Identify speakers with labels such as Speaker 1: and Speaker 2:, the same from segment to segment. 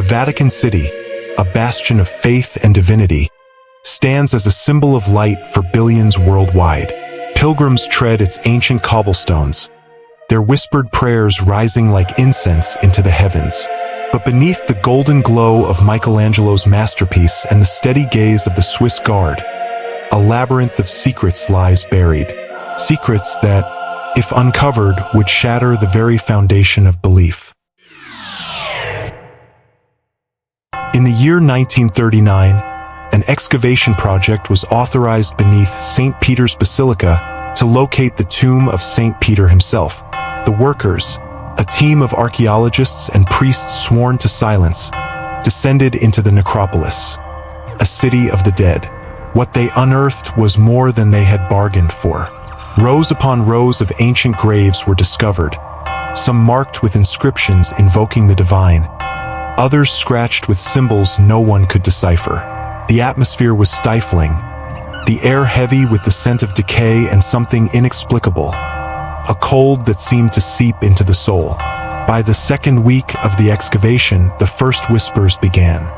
Speaker 1: Vatican City, a bastion of faith and divinity, stands as a symbol of light for billions worldwide. Pilgrims tread its ancient cobblestones, their whispered prayers rising like incense into the heavens. But beneath the golden glow of Michelangelo's masterpiece and the steady gaze of the Swiss Guard, a labyrinth of secrets lies buried. Secrets that, if uncovered, would shatter the very foundation of belief. In the year 1939, an excavation project was authorized beneath St. Peter's Basilica to locate the tomb of St. Peter himself. The workers, a team of archaeologists and priests sworn to silence, descended into the necropolis, a city of the dead. What they unearthed was more than they had bargained for. Rows upon rows of ancient graves were discovered, some marked with inscriptions invoking the divine, others scratched with symbols no one could decipher. The atmosphere was stifling, the air heavy with the scent of decay and something inexplicable, a cold that seemed to seep into the soul. By the second week of the excavation, the first whispers began.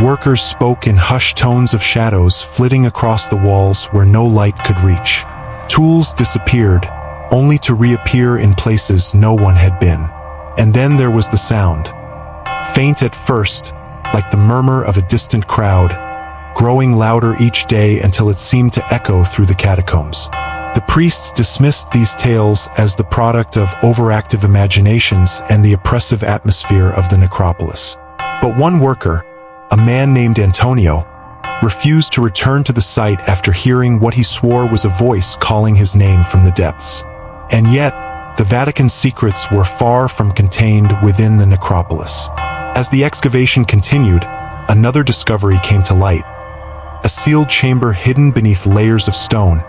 Speaker 1: Workers spoke in hushed tones of shadows flitting across the walls where no light could reach. Tools disappeared, only to reappear in places no one had been. And then there was the sound. Faint at first, like the murmur of a distant crowd, growing louder each day until it seemed to echo through the catacombs. The priests dismissed these tales as the product of overactive imaginations and the oppressive atmosphere of the necropolis. But one worker, a man named Antonio, refused to return to the site after hearing what he swore was a voice calling his name from the depths. And yet, the Vatican's secrets were far from contained within the necropolis. As the excavation continued, another discovery came to light. A sealed chamber hidden beneath layers of stone,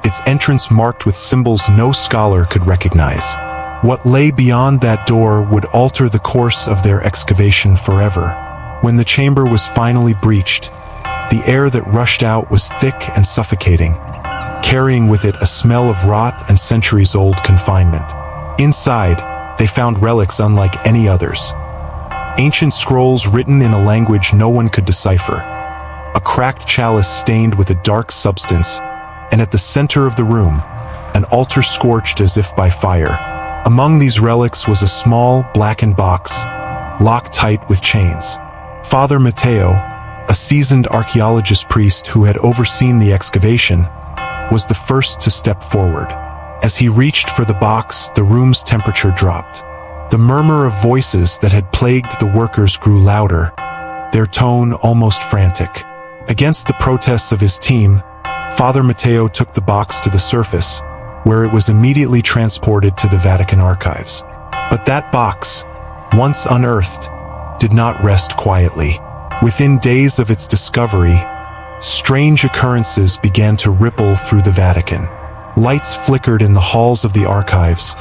Speaker 1: its entrance marked with symbols no scholar could recognize. What lay beyond that door would alter the course of their excavation forever. When the chamber was finally breached, the air that rushed out was thick and suffocating, carrying with it a smell of rot and centuries-old confinement. Inside, they found relics unlike any others. Ancient scrolls written in a language no one could decipher, a cracked chalice stained with a dark substance, and at the center of the room, an altar scorched as if by fire. Among these relics was a small, blackened box, locked tight with chains. Father Matteo, a seasoned archaeologist priest who had overseen the excavation, was the first to step forward. As he reached for the box, the room's temperature dropped. The murmur of voices that had plagued the workers grew louder, their tone almost frantic. Against the protests of his team, Father Matteo took the box to the surface, where it was immediately transported to the Vatican archives. But that box, once unearthed, did not rest quietly. Within days of its discovery, strange occurrences began to ripple through the Vatican. Lights flickered in the halls of the archives,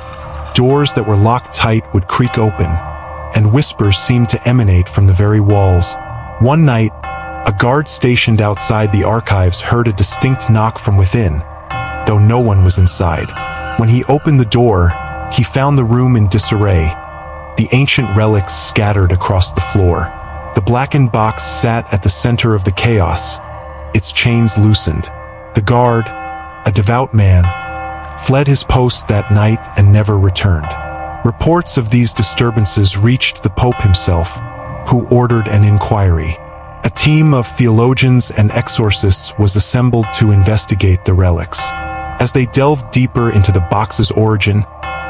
Speaker 1: doors that were locked tight would creak open, and whispers seemed to emanate from the very walls. One night, a guard stationed outside the archives heard a distinct knock from within, though no one was inside. When he opened the door, he found the room in disarray, the ancient relics scattered across the floor. The blackened box sat at the center of the chaos, its chains loosened. The guard, a devout man, fled his post that night and never returned. Reports of these disturbances reached the Pope himself, who ordered an inquiry. A team of theologians and exorcists was assembled to investigate the relics. As they delved deeper into the box's origin,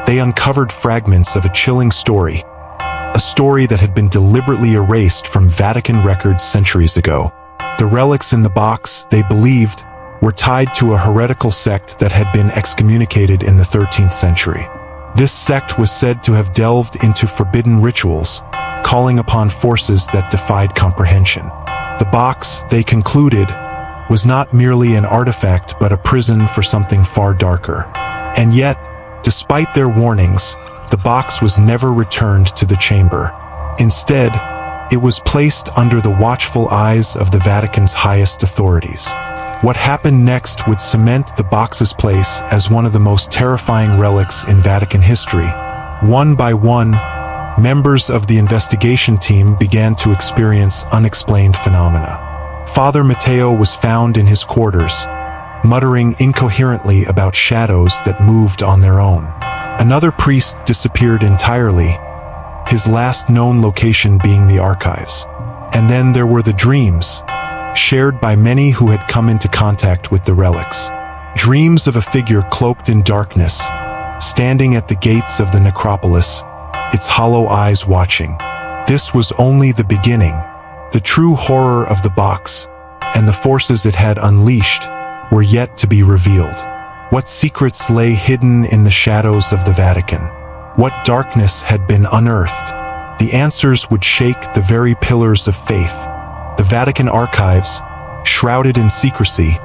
Speaker 1: they uncovered fragments of a chilling story, a story that had been deliberately erased from Vatican records centuries ago. The relics in the box, they believed, were tied to a heretical sect that had been excommunicated in the 13th century. This sect was said to have delved into forbidden rituals, calling upon forces that defied comprehension. The box, they concluded, was not merely an artifact but a prison for something far darker. And yet, despite their warnings, the box was never returned to the chamber. Instead, it was placed under the watchful eyes of the Vatican's highest authorities. What happened next would cement the box's place as one of the most terrifying relics in Vatican history. One by one, members of the investigation team began to experience unexplained phenomena. Father Matteo was found in his quarters, muttering incoherently about shadows that moved on their own. Another priest disappeared entirely, his last known location being the archives. And then there were the dreams, shared by many who had come into contact with the relics. Dreams of a figure cloaked in darkness, standing at the gates of the necropolis, its hollow eyes watching. This was only the beginning. The true horror of the box, and the forces it had unleashed, were yet to be revealed. What secrets lay hidden in the shadows of the Vatican? What darkness had been unearthed? The answers would shake the very pillars of faith. The Vatican archives, shrouded in secrecy,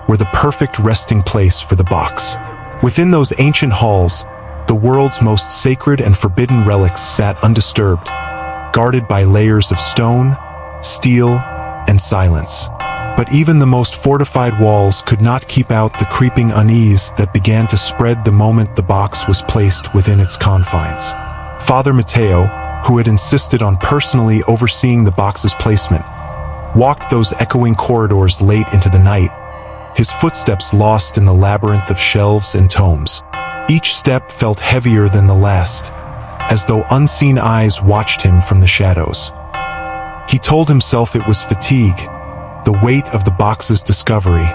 Speaker 1: were the perfect resting place for the box. Within those ancient halls, the world's most sacred and forbidden relics sat undisturbed, guarded by layers of stone, steel, and silence. But even the most fortified walls could not keep out the creeping unease that began to spread the moment the box was placed within its confines. Father Matteo, who had insisted on personally overseeing the box's placement, walked those echoing corridors late into the night, his footsteps lost in the labyrinth of shelves and tomes. Each step felt heavier than the last, as though unseen eyes watched him from the shadows. He told himself it was fatigue, the weight of the box's discovery,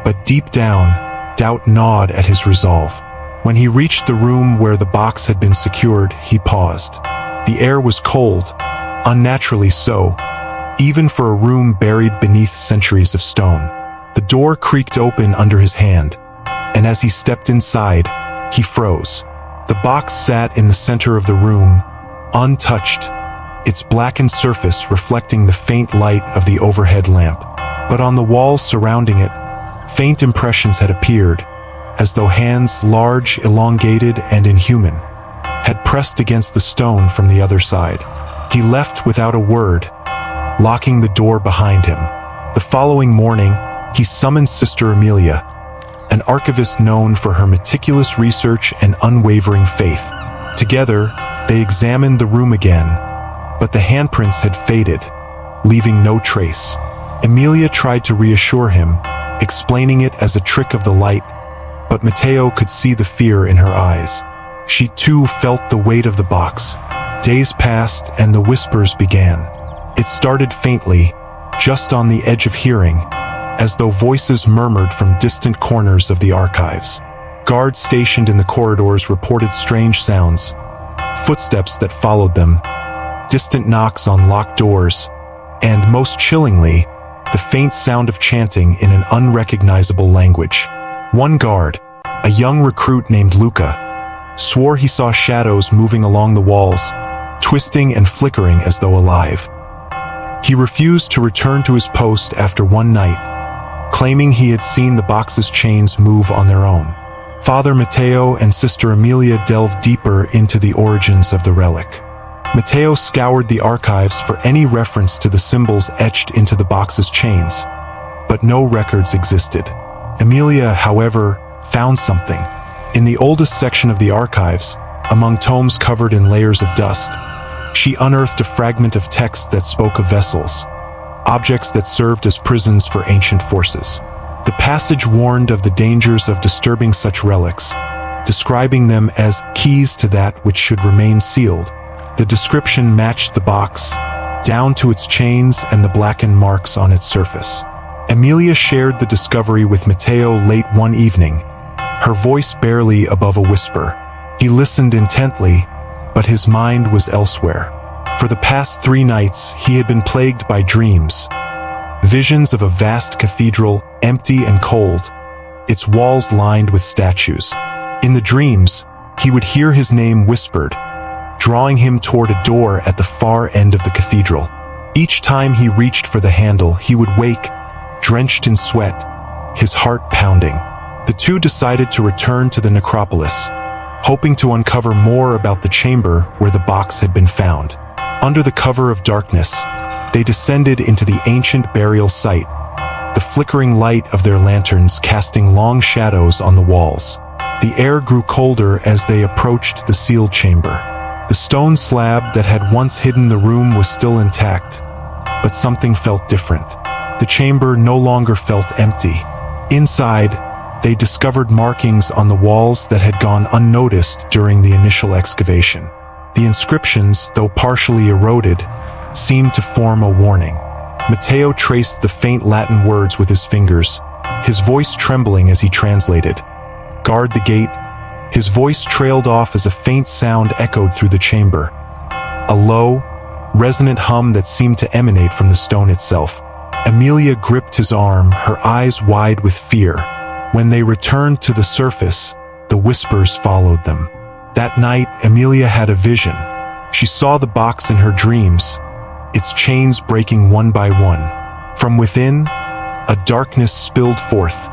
Speaker 1: but deep down, doubt gnawed at his resolve. When he reached the room where the box had been secured, he paused. The air was cold, unnaturally so, even for a room buried beneath centuries of stone. The door creaked open under his hand, and as he stepped inside, he froze. The box sat in the center of the room, untouched, its blackened surface reflecting the faint light of the overhead lamp. But on the walls surrounding it, faint impressions had appeared, as though hands large, elongated, and inhuman had pressed against the stone from the other side. He left without a word, locking the door behind him. The following morning, he summoned Sister Amelia, an archivist known for her meticulous research and unwavering faith. Together, they examined the room again, but the handprints had faded, leaving no trace. Amelia tried to reassure him, explaining it as a trick of the light, but Matteo could see the fear in her eyes. She too felt the weight of the box. Days passed and the whispers began. It started faintly, just on the edge of hearing, as though voices murmured from distant corners of the archives. Guards stationed in the corridors reported strange sounds, footsteps that followed them, distant knocks on locked doors, and most chillingly, the faint sound of chanting in an unrecognizable language. One guard, a young recruit named Luca, swore he saw shadows moving along the walls, twisting and flickering as though alive. He refused to return to his post after one night, claiming he had seen the box's chains move on their own. Father Matteo and Sister Amelia delved deeper into the origins of the relic. Matteo scoured the archives for any reference to the symbols etched into the box's chains, but no records existed. Amelia, however, found something. In the oldest section of the archives, among tomes covered in layers of dust, she unearthed a fragment of text that spoke of vessels, objects that served as prisons for ancient forces. The passage warned of the dangers of disturbing such relics, describing them as keys to that which should remain sealed. The description matched the box, down to its chains and the blackened marks on its surface. Amelia shared the discovery with Matteo late one evening, her voice barely above a whisper. He listened intently, but his mind was elsewhere. For the past 3 nights, he had been plagued by dreams, visions of a vast cathedral, empty and cold, its walls lined with statues. In the dreams, he would hear his name whispered, drawing him toward a door at the far end of the cathedral. Each time he reached for the handle, he would wake, drenched in sweat, his heart pounding. The two decided to return to the necropolis, hoping to uncover more about the chamber where the box had been found. Under the cover of darkness, they descended into the ancient burial site, the flickering light of their lanterns casting long shadows on the walls. The air grew colder as they approached the sealed chamber. The stone slab that had once hidden the room was still intact, but something felt different. The chamber no longer felt empty. Inside, they discovered markings on the walls that had gone unnoticed during the initial excavation. The inscriptions, though partially eroded, seemed to form a warning. Matteo traced the faint Latin words with his fingers, his voice trembling as he translated. "Guard the gate." His voice trailed off as a faint sound echoed through the chamber. A low, resonant hum that seemed to emanate from the stone itself. Emilia gripped his arm, her eyes wide with fear. When they returned to the surface, the whispers followed them. That night, Emilia had a vision. She saw the box in her dreams, its chains breaking one by one. From within, a darkness spilled forth,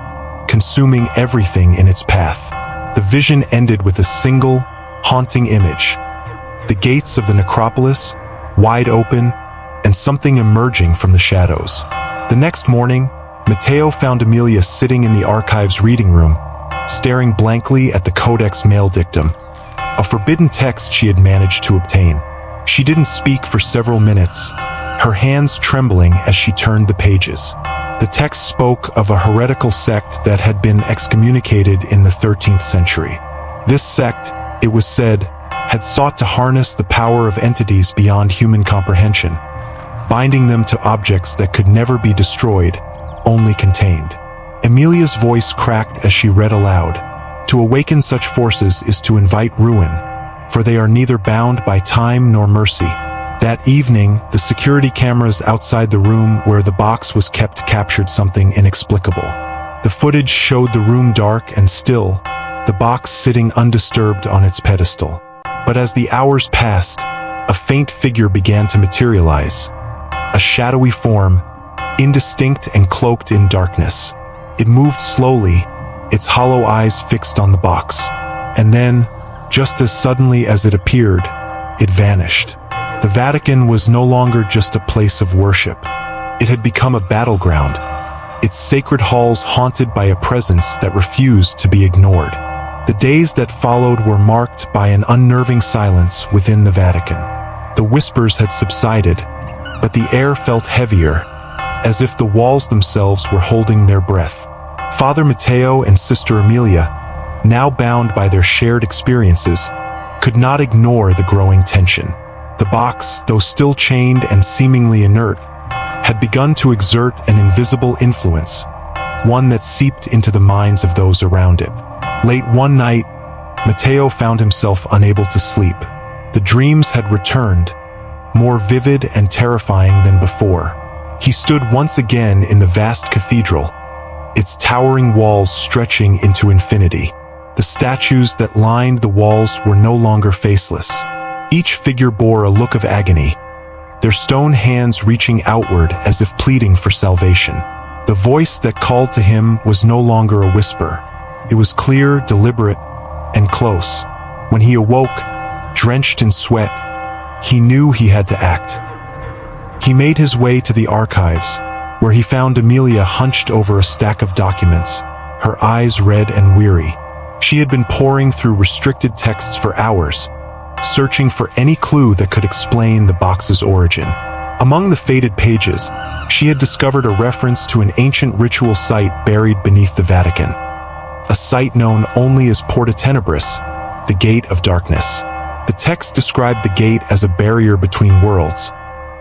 Speaker 1: consuming everything in its path. The vision ended with a single, haunting image. The gates of the necropolis, wide open, and something emerging from the shadows. The next morning, Matteo found Emilia sitting in the archive's reading room, staring blankly at the Codex Mail Dictum, a forbidden text she had managed to obtain. She didn't speak for several minutes, her hands trembling as she turned the pages. The text spoke of a heretical sect that had been excommunicated in the 13th century. This sect, it was said, had sought to harness the power of entities beyond human comprehension, binding them to objects that could never be destroyed, only contained. Emilia's voice cracked as she read aloud. To awaken such forces is to invite ruin, for they are neither bound by time nor mercy. That evening, the security cameras outside the room where the box was kept captured something inexplicable. The footage showed the room dark and still, the box sitting undisturbed on its pedestal. But as the hours passed, a faint figure began to materialize. A shadowy form, indistinct and cloaked in darkness. It moved slowly, its hollow eyes fixed on the box. And then, just as suddenly as it appeared, it vanished. The Vatican was no longer just a place of worship. It had become a battleground, its sacred halls haunted by a presence that refused to be ignored. The days that followed were marked by an unnerving silence within the Vatican. The whispers had subsided, but the air felt heavier, as if the walls themselves were holding their breath. Father Matteo and Sister Emilia, now bound by their shared experiences, could not ignore the growing tension. The box, though still chained and seemingly inert, had begun to exert an invisible influence, one that seeped into the minds of those around it. Late one night, Matteo found himself unable to sleep. The dreams had returned, more vivid and terrifying than before. He stood once again in the vast cathedral, its towering walls stretching into infinity. The statues that lined the walls were no longer faceless. Each figure bore a look of agony, their stone hands reaching outward as if pleading for salvation. The voice that called to him was no longer a whisper. It was clear, deliberate, and close. When he awoke, drenched in sweat, he knew he had to act. He made his way to the archives, where he found Emilia hunched over a stack of documents, her eyes red and weary. She had been poring through restricted texts for hours, searching for any clue that could explain the box's origin. Among the faded pages, she had discovered a reference to an ancient ritual site buried beneath the Vatican, a site known only as Porta Tenebris, the Gate of Darkness. The text described the gate as a barrier between worlds,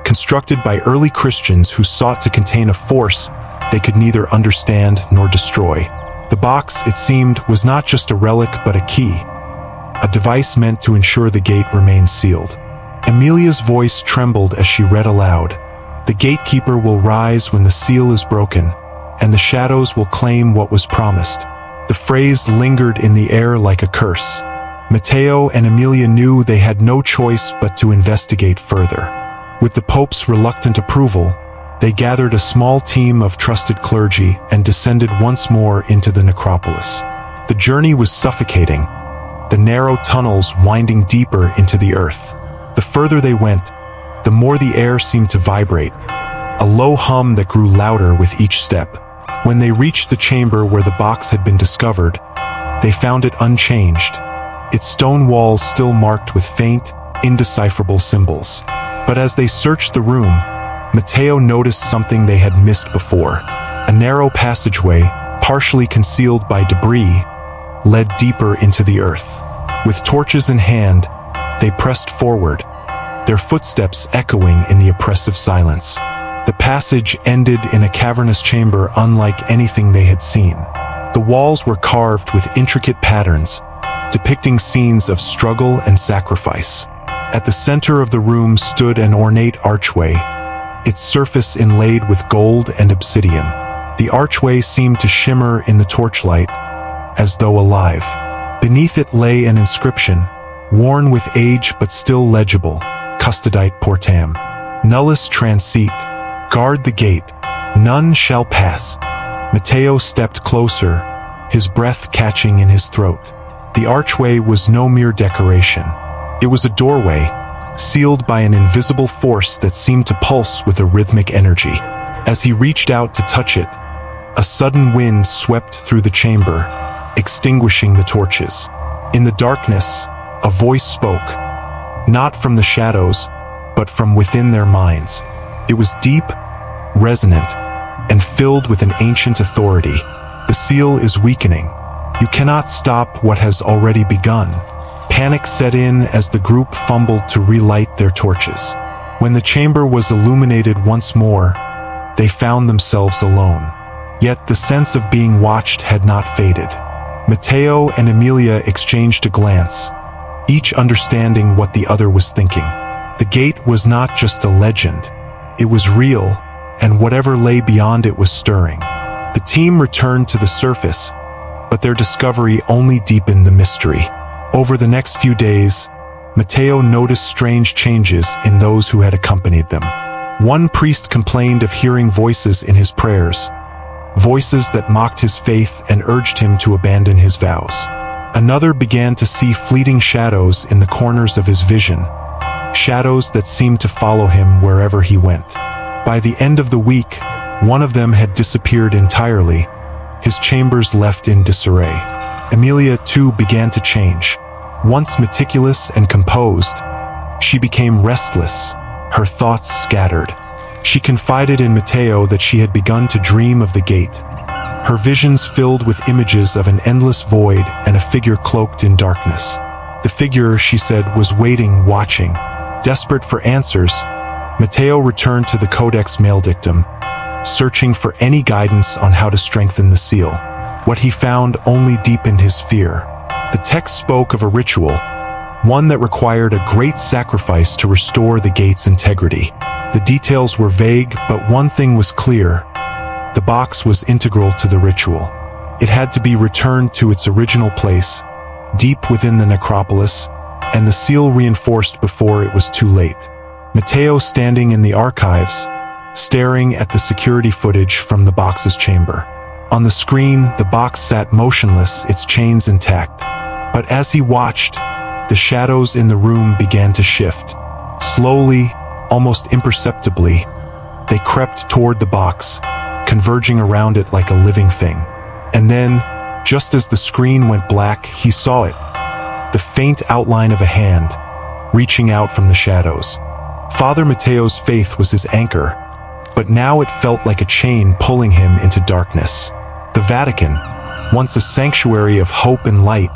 Speaker 1: constructed by early Christians who sought to contain a force they could neither understand nor destroy. The box, it seemed, was not just a relic but a key, a device meant to ensure the gate remained sealed. Emilia's voice trembled as she read aloud. The gatekeeper will rise when the seal is broken, and the shadows will claim what was promised. The phrase lingered in the air like a curse. Matteo and Emilia knew they had no choice but to investigate further. With the Pope's reluctant approval, they gathered a small team of trusted clergy and descended once more into the necropolis. The journey was suffocating, the narrow tunnels winding deeper into the earth. The further they went, the more the air seemed to vibrate, a low hum that grew louder with each step. When they reached the chamber where the box had been discovered, they found it unchanged, its stone walls still marked with faint, indecipherable symbols. But as they searched the room, Matteo noticed something they had missed before. A narrow passageway, partially concealed by debris, led deeper into the earth. With torches in hand, they pressed forward, their footsteps echoing in the oppressive silence. The passage ended in a cavernous chamber unlike anything they had seen. The walls were carved with intricate patterns, depicting scenes of struggle and sacrifice. At the center of the room stood an ornate archway, its surface inlaid with gold and obsidian. The archway seemed to shimmer in the torchlight, as though alive. Beneath it lay an inscription, worn with age but still legible, Custodite Portam. Nullus transit, guard the gate, none shall pass. Matteo stepped closer, his breath catching in his throat. The archway was no mere decoration. It was a doorway, sealed by an invisible force that seemed to pulse with a rhythmic energy. As he reached out to touch it, a sudden wind swept through the chamber, extinguishing the torches. In the darkness, a voice spoke, not from the shadows, but from within their minds. It was deep, resonant, and filled with an ancient authority. The seal is weakening. You cannot stop what has already begun. Panic set in as the group fumbled to relight their torches. When the chamber was illuminated once more, they found themselves alone. Yet the sense of being watched had not faded. Matteo and Emilia exchanged a glance, each understanding what the other was thinking. The gate was not just a legend. It was real, and whatever lay beyond it was stirring. The team returned to the surface, but their discovery only deepened the mystery. Over the next few days, Matteo noticed strange changes in those who had accompanied them. One priest complained of hearing voices in his prayers, voices that mocked his faith and urged him to abandon his vows. Another began to see fleeting shadows in the corners of his vision, shadows that seemed to follow him wherever he went. By the end of the week, one of them had disappeared entirely, his chambers left in disarray. Emilia, too, began to change. Once meticulous and composed, she became restless, her thoughts scattered. She confided in Matteo that she had begun to dream of the gate, her visions filled with images of an endless void and a figure cloaked in darkness. The figure, she said, was waiting, watching. Desperate for answers, Matteo returned to the Codex Maledictum, searching for any guidance on how to strengthen the seal. What he found only deepened his fear. The text spoke of a ritual, one that required a great sacrifice to restore the gate's integrity. The details were vague, but one thing was clear. The box was integral to the ritual. It had to be returned to its original place, deep within the necropolis, and the seal reinforced before it was too late. Matteo, standing in the archives, staring at the security footage from the box's chamber. On the screen, the box sat motionless, its chains intact. But as he watched, the shadows in the room began to shift. Slowly, almost imperceptibly, they crept toward the box, converging around it like a living thing. And then, just as the screen went black, he saw it. The faint outline of a hand, reaching out from the shadows. Father Matteo's faith was his anchor, but now it felt like a chain pulling him into darkness. The Vatican, once a sanctuary of hope and light,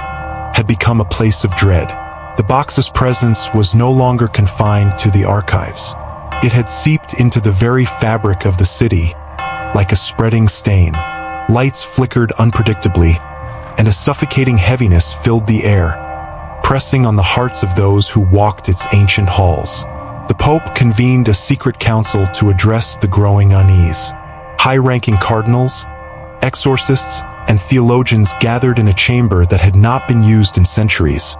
Speaker 1: had become a place of dread. The box's presence was no longer confined to the archives. It had seeped into the very fabric of the city, like a spreading stain. Lights flickered unpredictably, and a suffocating heaviness filled the air, pressing on the hearts of those who walked its ancient halls. The Pope convened a secret council to address the growing unease. High-ranking cardinals, exorcists, and theologians gathered in a chamber that had not been used in centuries,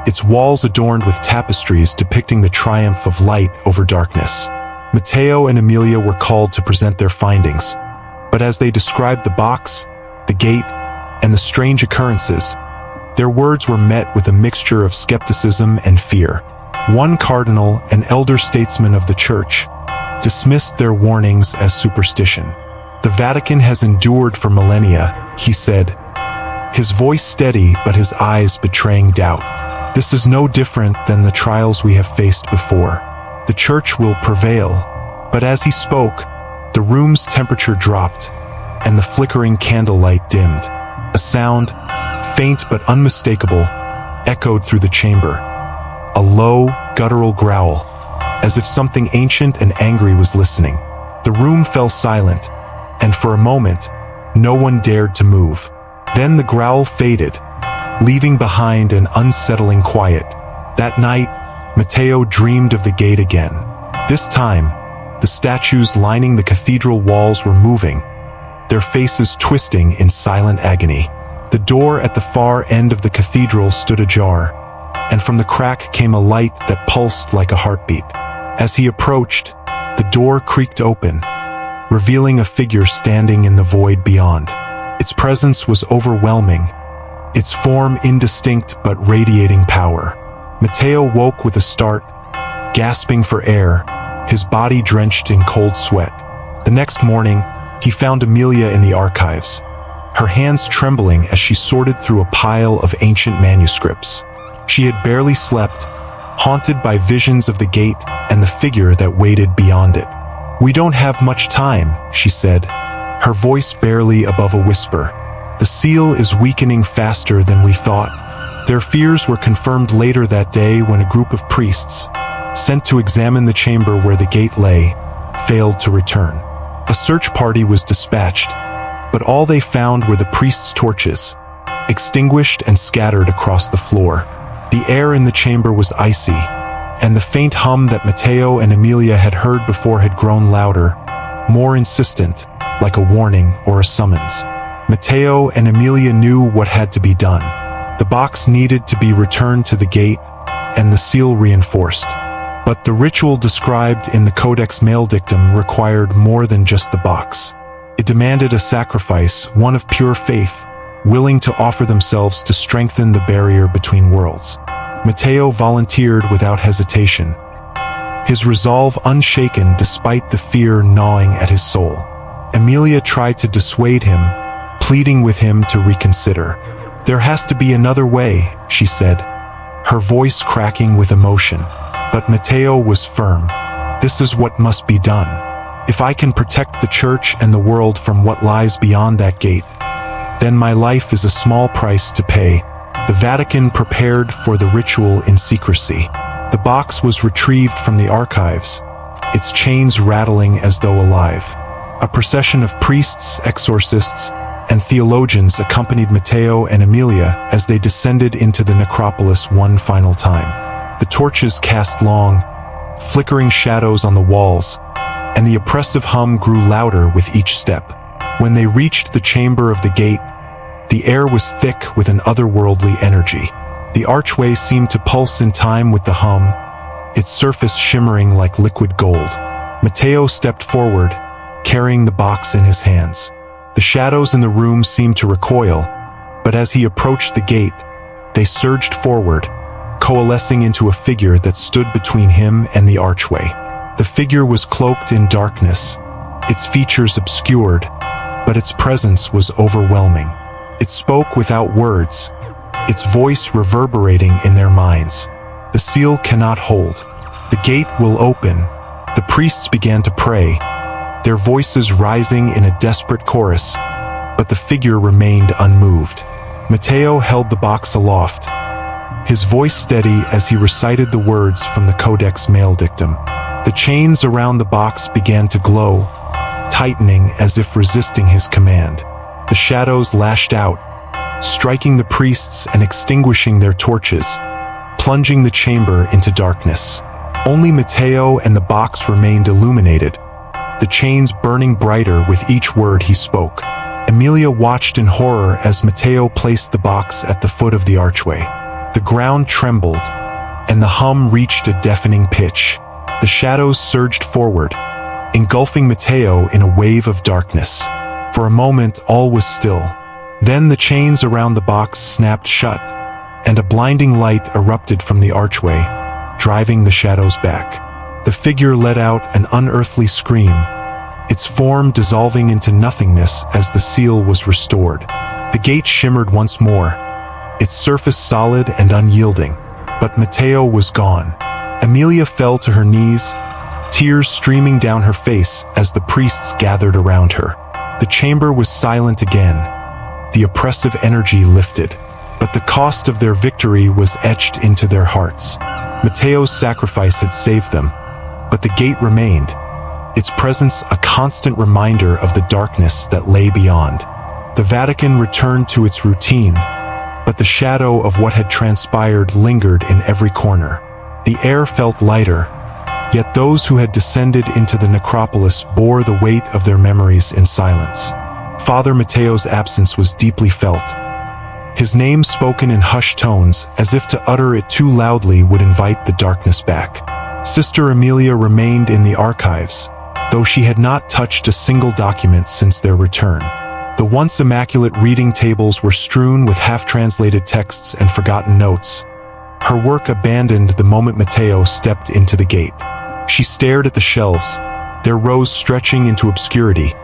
Speaker 1: its walls adorned with tapestries depicting the triumph of light over darkness. Matteo and Emilia were called to present their findings, but as they described the box, the gate, and the strange occurrences, their words were met with a mixture of skepticism and fear. One cardinal, an elder statesman of the Church, dismissed their warnings as superstition. "The Vatican has endured for millennia," he said, his voice steady but his eyes betraying doubt. "This is no different than the trials we have faced before. The church will prevail." But as he spoke, the room's temperature dropped, and the flickering candlelight dimmed. A sound, faint but unmistakable, echoed through the chamber. A low, guttural growl, as if something ancient and angry was listening. The room fell silent, and for a moment, no one dared to move. Then the growl faded, leaving behind an unsettling quiet. That night, Matteo dreamed of the gate again. This time, the statues lining the cathedral walls were moving, their faces twisting in silent agony. The door at the far end of the cathedral stood ajar, and from the crack came a light that pulsed like a heartbeat. As he approached, the door creaked open, revealing a figure standing in the void beyond. Its presence was overwhelming, its form indistinct but radiating power. Matteo woke with a start, gasping for air, his body drenched in cold sweat. The next morning, he found Amelia in the archives, her hands trembling as she sorted through a pile of ancient manuscripts. She had barely slept, haunted by visions of the gate and the figure that waited beyond it. "We don't have much time," she said, her voice barely above a whisper. "The seal is weakening faster than we thought." Their fears were confirmed later that day when a group of priests, sent to examine the chamber where the gate lay, failed to return. A search party was dispatched, but all they found were the priests' torches, extinguished and scattered across the floor. The air in the chamber was icy, and the faint hum that Matteo and Amelia had heard before had grown louder, more insistent, like a warning or a summons. Matteo and Amelia knew what had to be done. The box needed to be returned to the gate, and the seal reinforced. But the ritual described in the Codex Maledictum required more than just the box. It demanded a sacrifice, one of pure faith, willing to offer themselves to strengthen the barrier between worlds. Matteo volunteered without hesitation, his resolve unshaken despite the fear gnawing at his soul. Amelia tried to dissuade him, pleading with him to reconsider. "There has to be another way," she said, her voice cracking with emotion. But Matteo was firm. "This is what must be done. If I can protect the church and the world from what lies beyond that gate, then my life is a small price to pay." The Vatican prepared for the ritual in secrecy. The box was retrieved from the archives, its chains rattling as though alive. A procession of priests, exorcists, and theologians accompanied Matteo and Amelia as they descended into the necropolis one final time. The torches cast long, flickering shadows on the walls, and the oppressive hum grew louder with each step. When they reached the chamber of the gate, the air was thick with an otherworldly energy. The archway seemed to pulse in time with the hum, its surface shimmering like liquid gold. Matteo stepped forward, carrying the box in his hands. The shadows in the room seemed to recoil, but as he approached the gate, they surged forward, coalescing into a figure that stood between him and the archway. The figure was cloaked in darkness, its features obscured, but its presence was overwhelming. It spoke without words, its voice reverberating in their minds. "The seal cannot hold. The gate will open." The priests began to pray, their voices rising in a desperate chorus, but the figure remained unmoved. Matteo held the box aloft, his voice steady as he recited the words from the Codex Maledictum. The chains around the box began to glow, tightening as if resisting his command. The shadows lashed out, striking the priests and extinguishing their torches, plunging the chamber into darkness. Only Matteo and the box remained illuminated, the chains burning brighter with each word he spoke. Amelia watched in horror as Matteo placed the box at the foot of the archway. The ground trembled, and the hum reached a deafening pitch. The shadows surged forward, engulfing Matteo in a wave of darkness. For a moment, all was still. Then the chains around the box snapped shut, and a blinding light erupted from the archway, driving the shadows back. The figure let out an unearthly scream, its form dissolving into nothingness as the seal was restored. The gate shimmered once more, its surface solid and unyielding. but Matteo was gone. Emilia fell to her knees, tears streaming down her face as the priests gathered around her. The chamber was silent again. The oppressive energy lifted, but the cost of their victory was etched into their hearts. Matteo's sacrifice had saved them, but the gate remained, its presence a constant reminder of the darkness that lay beyond. The Vatican returned to its routine, but the shadow of what had transpired lingered in every corner. The air felt lighter, yet those who had descended into the necropolis bore the weight of their memories in silence. Father Matteo's absence was deeply felt. His name spoken in hushed tones, as if to utter it too loudly would invite the darkness back. Sister Emilia remained in the archives, though she had not touched a single document since their return. The once immaculate reading tables were strewn with half-translated texts and forgotten notes. Her work abandoned the moment Matteo stepped into the gate. She stared at the shelves, their rows stretching into obscurity,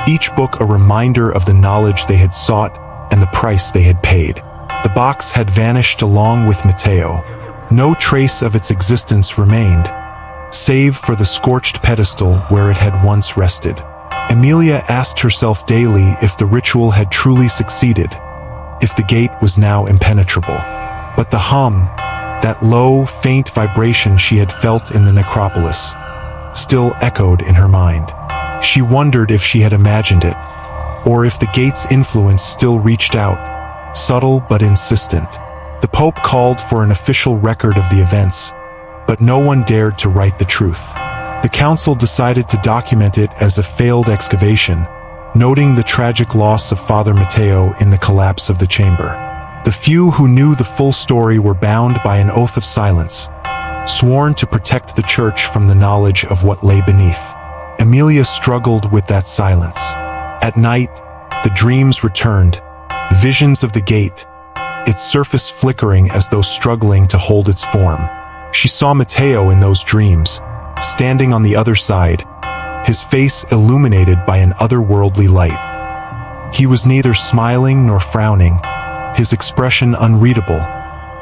Speaker 1: each book a reminder of the knowledge they had sought and the price they had paid. The box had vanished along with Matteo. No trace of its existence remained, save for the scorched pedestal where it had once rested. Emilia asked herself daily if the ritual had truly succeeded, if the gate was now impenetrable. But the hum, that low, faint vibration she had felt in the necropolis, still echoed in her mind. She wondered if she had imagined it, or if the gate's influence still reached out, subtle but insistent. The Pope called for an official record of the events, but no one dared to write the truth. The council decided to document it as a failed excavation, noting the tragic loss of Father Matteo in the collapse of the chamber. The few who knew the full story were bound by an oath of silence, sworn to protect the church from the knowledge of what lay beneath. Emilia struggled with that silence. At night, the dreams returned, visions of the gate, its surface flickering as though struggling to hold its form. She saw Matteo in those dreams, standing on the other side, his face illuminated by an otherworldly light. He was neither smiling nor frowning, his expression unreadable,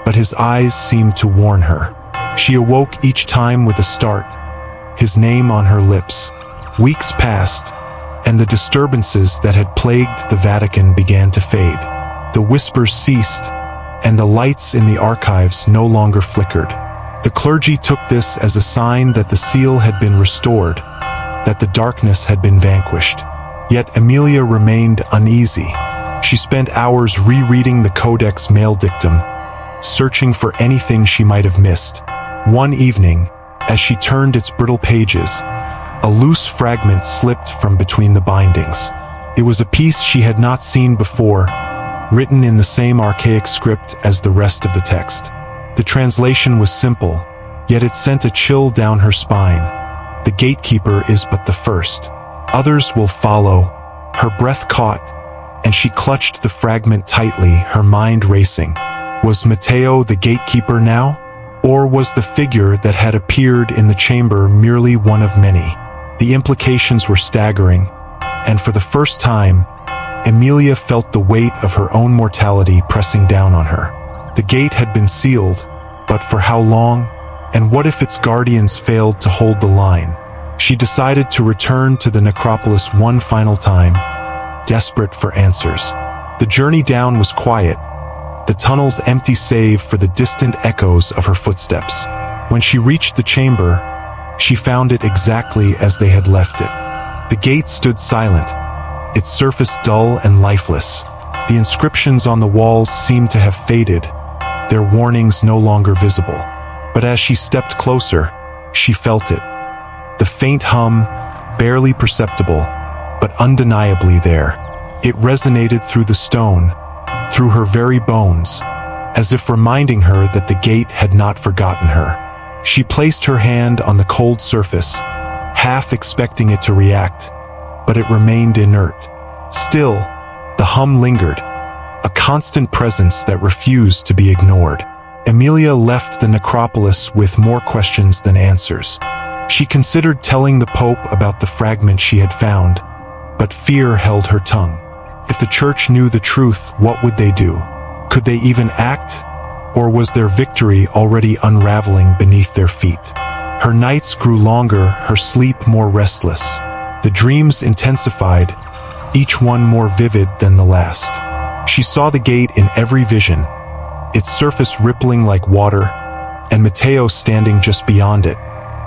Speaker 1: but his eyes seemed to warn her. She awoke each time with a start, his name on her lips. Weeks passed, and the disturbances that had plagued the Vatican began to fade. The whispers ceased, and the lights in the archives no longer flickered. The clergy took this as a sign that the seal had been restored, that the darkness had been vanquished. Yet Emilia remained uneasy. She spent hours rereading the Codex Mail Dictum, searching for anything she might have missed. One evening, as she turned its brittle pages, a loose fragment slipped from between the bindings. It was a piece she had not seen before, written in the same archaic script as the rest of the text. The translation was simple, yet it sent a chill down her spine. The gatekeeper is but the first. Others will follow. Her breath caught, and she clutched the fragment tightly, her mind racing. Was Matteo the gatekeeper now? Or was the figure that had appeared in the chamber merely one of many? The implications were staggering, and for the first time, Emilia felt the weight of her own mortality pressing down on her. The gate had been sealed, but for how long? And what if its guardians failed to hold the line? She decided to return to the necropolis one final time, desperate for answers. The journey down was quiet, the tunnels empty save for the distant echoes of her footsteps. When she reached the chamber, she found it exactly as they had left it. The gate stood silent, its surface dull and lifeless. The inscriptions on the walls seemed to have faded, their warnings no longer visible. But as she stepped closer, she felt it. The faint hum, barely perceptible, but undeniably there. It resonated through the stone, through her very bones, as if reminding her that the gate had not forgotten her. She placed her hand on the cold surface, half expecting it to react, but it remained inert. Still, the hum lingered, a constant presence that refused to be ignored. Emilia left the necropolis with more questions than answers. She considered telling the Pope about the fragment she had found, but fear held her tongue. If the Church knew the truth, what would they do? Could they even act? Or was their victory already unraveling beneath their feet? Her nights grew longer, her sleep more restless. The dreams intensified, each one more vivid than the last. She saw the gate in every vision, its surface rippling like water, and Matteo standing just beyond it,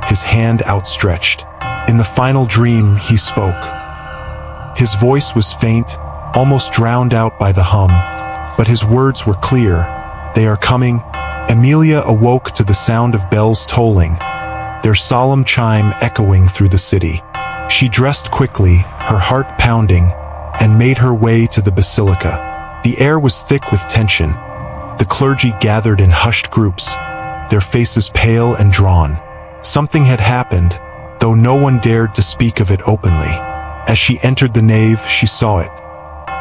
Speaker 1: his hand outstretched. In the final dream, he spoke. His voice was faint, almost drowned out by the hum, but his words were clear. "They are coming." Emilia awoke to the sound of bells tolling, their solemn chime echoing through the city. She dressed quickly, her heart pounding, and made her way to the basilica. The air was thick with tension. The clergy gathered in hushed groups, their faces pale and drawn. Something had happened, though no one dared to speak of it openly. As she entered the nave, she saw it.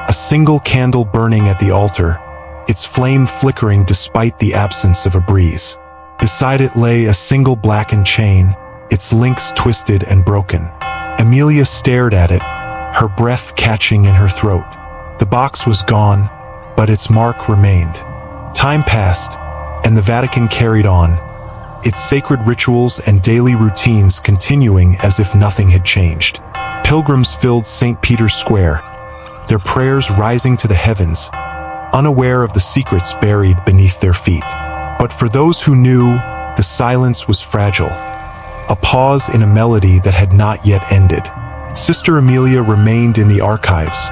Speaker 1: A single candle burning at the altar, its flame flickering despite the absence of a breeze. Beside it lay a single blackened chain, its links twisted and broken. Emilia stared at it, her breath catching in her throat. The box was gone, but its mark remained. Time passed, and the Vatican carried on, its sacred rituals and daily routines continuing as if nothing had changed. Pilgrims filled St. Peter's Square, their prayers rising to the heavens, unaware of the secrets buried beneath their feet. But for those who knew, the silence was fragile, a pause in a melody that had not yet ended. Sister Emilia remained in the archives,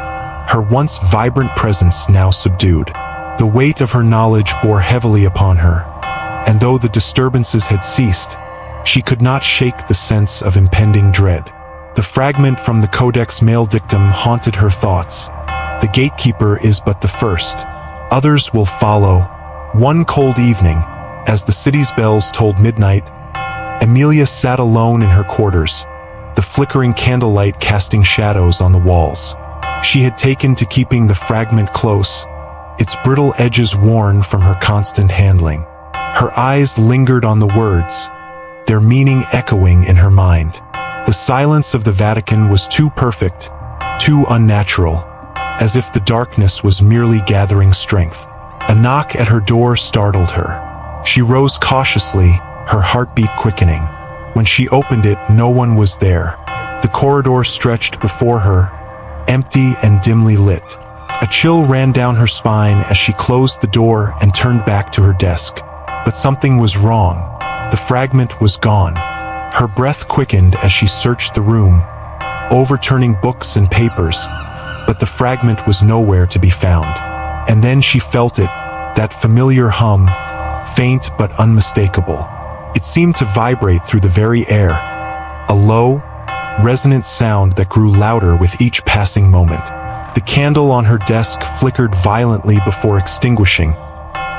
Speaker 1: her once vibrant presence now subdued. The weight of her knowledge bore heavily upon her, and though the disturbances had ceased, she could not shake the sense of impending dread. The fragment from the Codex Maledictum haunted her thoughts. The gatekeeper is but the first. Others will follow. One cold evening, as the city's bells tolled midnight, Emilia sat alone in her quarters, the flickering candlelight casting shadows on the walls. She had taken to keeping the fragment close, its brittle edges worn from her constant handling. Her eyes lingered on the words, their meaning echoing in her mind. The silence of the Vatican was too perfect, too unnatural, as if the darkness was merely gathering strength. A knock at her door startled her. She rose cautiously, her heartbeat quickening. When she opened it, no one was there. The corridor stretched before her, empty and dimly lit. A chill ran down her spine as she closed the door and turned back to her desk. But something was wrong. The fragment was gone. Her breath quickened as she searched the room, overturning books and papers, but the fragment was nowhere to be found. And then she felt it, that familiar hum, faint but unmistakable. It seemed to vibrate through the very air, a low, resonant sound that grew louder with each passing moment. The candle on her desk flickered violently before extinguishing,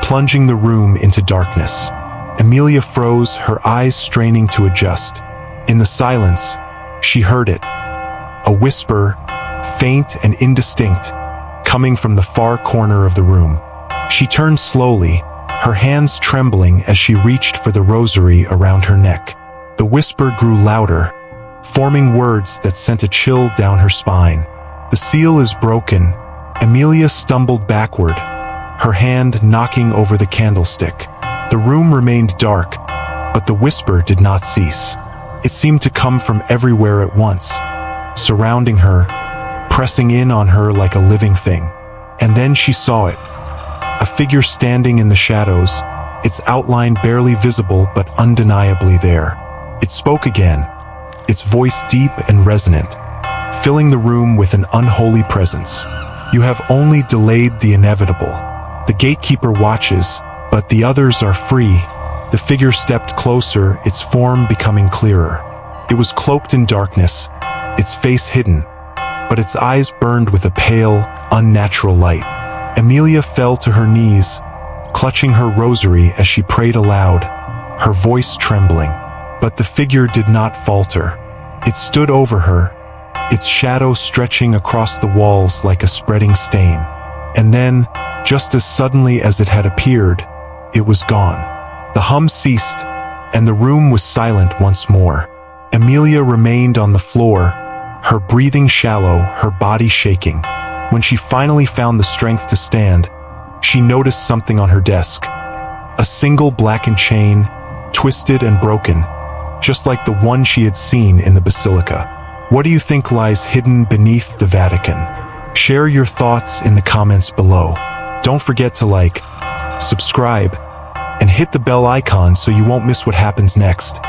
Speaker 1: plunging the room into darkness. Emilia froze, her eyes straining to adjust. In the silence, she heard it, a whisper, faint and indistinct, coming from the far corner of the room. She turned slowly, her hands trembling as she reached for the rosary around her neck. The whisper grew louder, forming words that sent a chill down her spine. "The seal is broken." Emilia stumbled backward, her hand knocking over the candlestick. The room remained dark, but the whisper did not cease. It seemed to come from everywhere at once, surrounding her, pressing in on her like a living thing. And then she saw it. A figure standing in the shadows, its outline barely visible but undeniably there. It spoke again, its voice deep and resonant, filling the room with an unholy presence. "You have only delayed the inevitable. The gatekeeper watches, but the others are free." The figure stepped closer, its form becoming clearer. It was cloaked in darkness, its face hidden, but its eyes burned with a pale, unnatural light. Emilia fell to her knees, clutching her rosary as she prayed aloud, her voice trembling. But the figure did not falter. It stood over her, its shadow stretching across the walls like a spreading stain. And then, just as suddenly as it had appeared, it was gone. The hum ceased, and the room was silent once more. Emilia remained on the floor, her breathing shallow, her body shaking. When she finally found the strength to stand, she noticed something on her desk. A single blackened chain, twisted and broken, just like the one she had seen in the basilica. What do you think lies hidden beneath the Vatican? Share your thoughts in the comments below. Don't forget to like, subscribe, and hit the bell icon so you won't miss what happens next.